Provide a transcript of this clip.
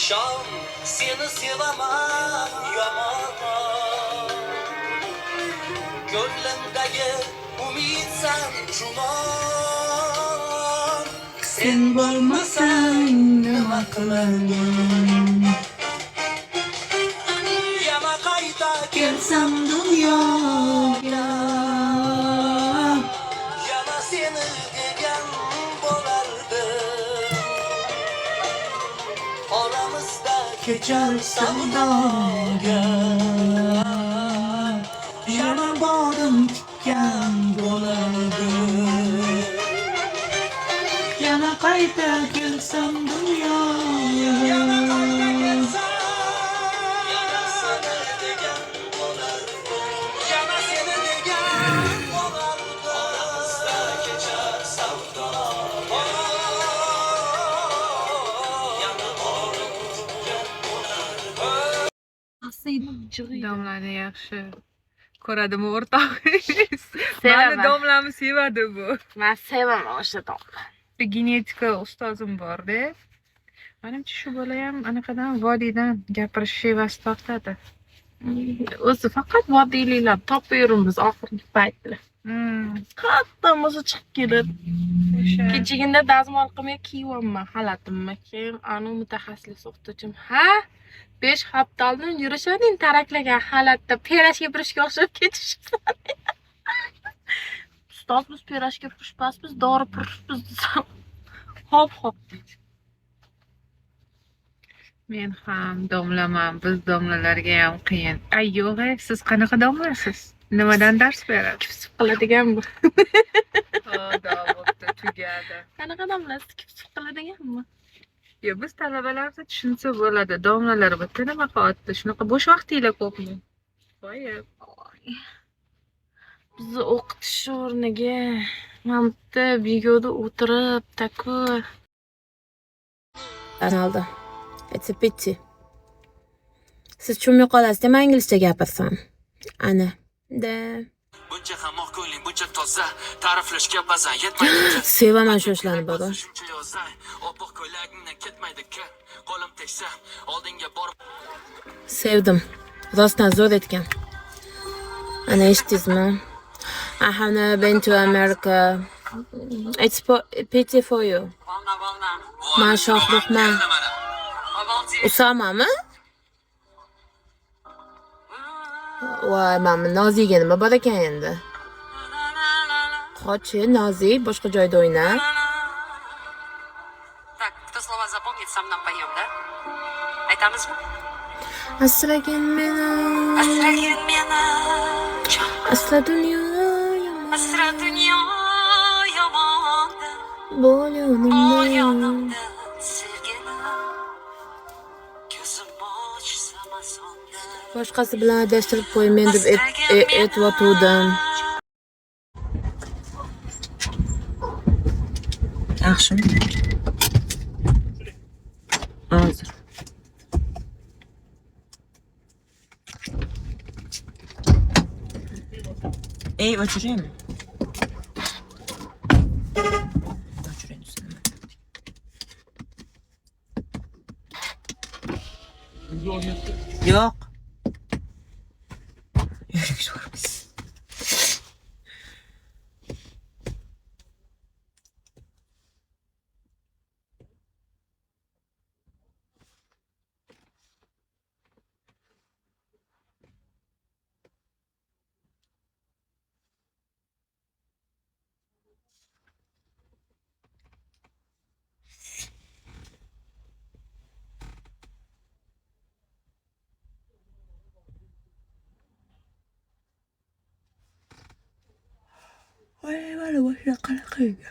Şan seni sevemem yomon. Gönlümdeki umid sen cumon. Sen bo'lmasang nima qilaman? Yana qayta kelsam dunyoga, yana seni degan bo'lardim. Aramızda geçer savdoga, yana borim tikkan bo'lardi. Yana qayta kelsam dunyoga, yana qayta kelsam, yana seni degan bo'lardi. Yana seni degan bo'lardi. Aramızda geçer savdoga, yana borim tikkan bo'lardi. Domlani yaxshi ko'radimi o'rtoq? Sevaman. Mani domlamni sevadi bu. Men sevaman o'sha domla. Bir genetika ustozim bor-da. Menimcha shu bola ham anaqadan vodiydan gapirish shevasi tortadi. O'zi faqat vodiyliklar topib yuribmiz oxirgi paytda. Hammasi chiqib keladi. O'sha Kechagina dazmol qilmay kiyyapman xalatimni. Keyin anu mutaxassis o'qituvchim, "Ha, 5 hafta oldin yurishading taraklagan xalatda perashga burishga o'xshab ketishibsan." Ustoz, biz perashga burishmasmiz, dori burishmiz desam, hop deydi. men ham domlaman, biz domlalarga ham qiyin. Ay yo'q, siz qanaqa domlasiz? Nimadan dars beradi? Kipsib qiladigan bu. Xudo bo'pti, tugadi. Qanaqa domlasi kipsib qiladiganmi? Yo, biz talabalarga tushunsa bo'ladi. Domlalar bitta nima qilyapti? Shunaqa bo'sh vaqtinglar ko'pmi? Qo'yib. Bizni o'qitish o'rniga mana bitta videoda o'tirib, taku. Ronaldo. It's a pity. Siz tushunmay qolasiz, men inglizcha gapirsam. Ana. Da. Buncha ham oqko'ngling, buncha toza, ta'riflashga ba'zan yetmaydi. Sevaman shu ishlarni baba. Shuncha yozay, oppoq ko'ylagingdan ketmaydi kir. Qo'lim tegsa, oldinga borib Sevdim. Rostdan zo'r etgan. Ana eshitdingizmi? I have never been to America. It's pity for you. Man Shohruxman. Usamami? Voy, mana Noziga nima bor ekan endi? Qochi, Nozi boshqa joyda o'yna. Так, кто слова запомнит, сам нам поем, да? Aytamizmi? Asragin meni. Asragin meni, Asla dunyo yomon. asra dunyo yomonda, Bo'l ol yonimda. yonimda sevgilim. Ko'zim ochsam asonda. Boshqasi bilan adashtirib qo'ymen deb aytayotgandim. Yaxshimi? Hozir. Ey, o'chiraymi? O'chiray desam. Yo'q. Yuribmiz. Voy, mana boshqa qanaqa uyga.